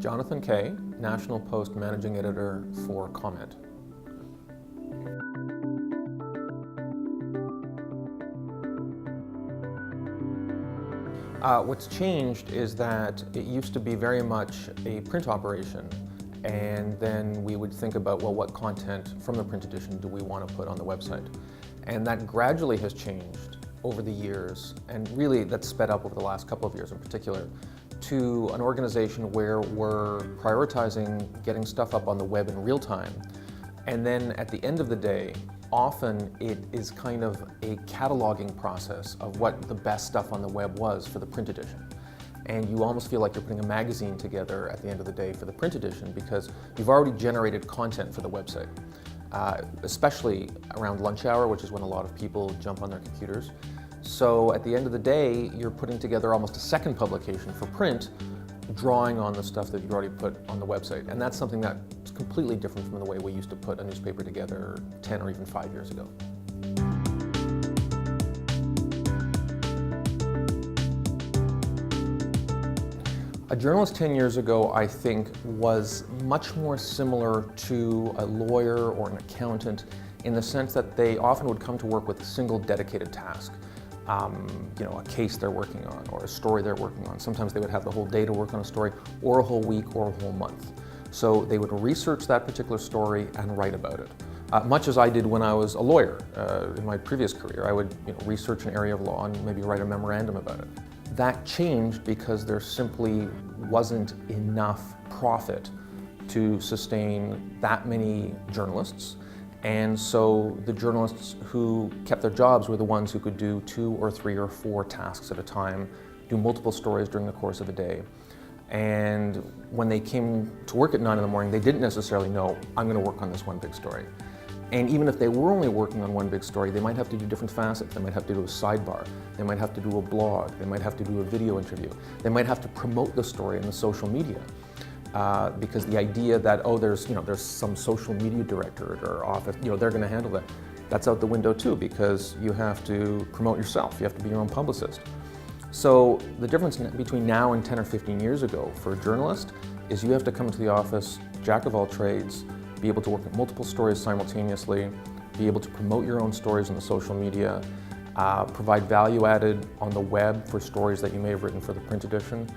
Jonathan Kay, National Post Managing Editor for Comment. What's changed is that it used to be very much a print operation, and then we would think about, well, what content from the print edition do we want to put on the website? And that gradually has changed over the years, and really that's sped up over the last couple of years in particular, to an organization where we're prioritizing getting stuff up on the web in real time. And then at the end of the day, often it is kind of a cataloging process of what the best stuff on the web was for the print edition. And you almost feel like you're putting a magazine together at the end of the day for the print edition because you've already generated content for the website. Especially around lunch hour, which is when a lot of people jump on their computers. So at the end of the day, you're putting together almost a second publication for print, drawing on the stuff that you've already put on the website. And that's something that's completely different from the way we used to put a newspaper together 10 or even 5 years ago. A journalist 10 years ago, I think, was much more similar to a lawyer or an accountant in the sense that they often would come to work with a single dedicated task. A case they're working on or a story they're working on. Sometimes they would have the whole day to work on a story or a whole week or a whole month. So they would research that particular story and write about it. Much as I did when I was a lawyer in my previous career. I would research an area of law and maybe write a memorandum about it. That changed because there simply wasn't enough profit to sustain that many journalists. And so the journalists who kept their jobs were the ones who could do 2 or 3 or 4 tasks at a time, do multiple stories during the course of a day. And when they came to work at 9 in the morning, they didn't necessarily know, I'm going to work on this one big story. And even if they were only working on one big story, they might have to do different facets. They might have to do a sidebar. They might have to do a blog. They might have to do a video interview. They might have to promote the story in the social media. Because the idea that, oh, there's some social media director at our office, they're going to handle that. That's out the window too, because you have to promote yourself. You have to be your own publicist. So the difference between now and 10 or 15 years ago for a journalist is you have to come into the office, jack of all trades, be able to work at multiple stories simultaneously, be able to promote your own stories on the social media, provide value added on the web for stories that you may have written for the print edition,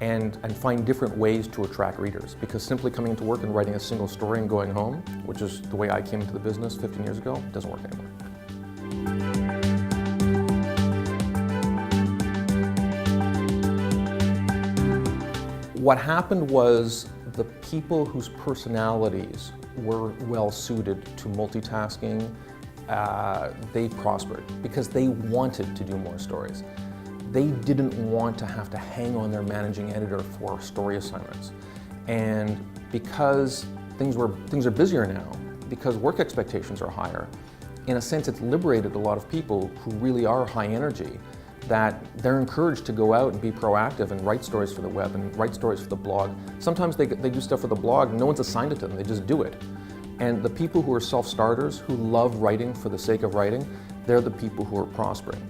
and find different ways to attract readers. Because simply coming into work and writing a single story and going home, which is the way I came into the business 15 years ago, doesn't work anymore. What happened was the people whose personalities were well suited to multitasking, they prospered because they wanted to do more stories. They didn't want to have to hang on their managing editor for story assignments. And because things are busier now, because work expectations are higher, in a sense it's liberated a lot of people who really are high energy, that they're encouraged to go out and be proactive and write stories for the web and write stories for the blog. Sometimes they do stuff for the blog, no one's assigned it to them, they just do it. And the people who are self-starters, who love writing for the sake of writing, they're the people who are prospering.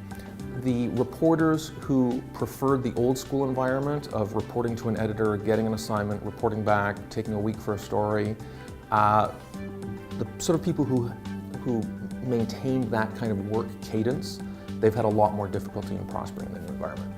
The reporters who preferred the old school environment of reporting to an editor, getting an assignment, reporting back, taking a week for a story, the sort of people who maintained that kind of work cadence, they've had a lot more difficulty in prospering in the new environment.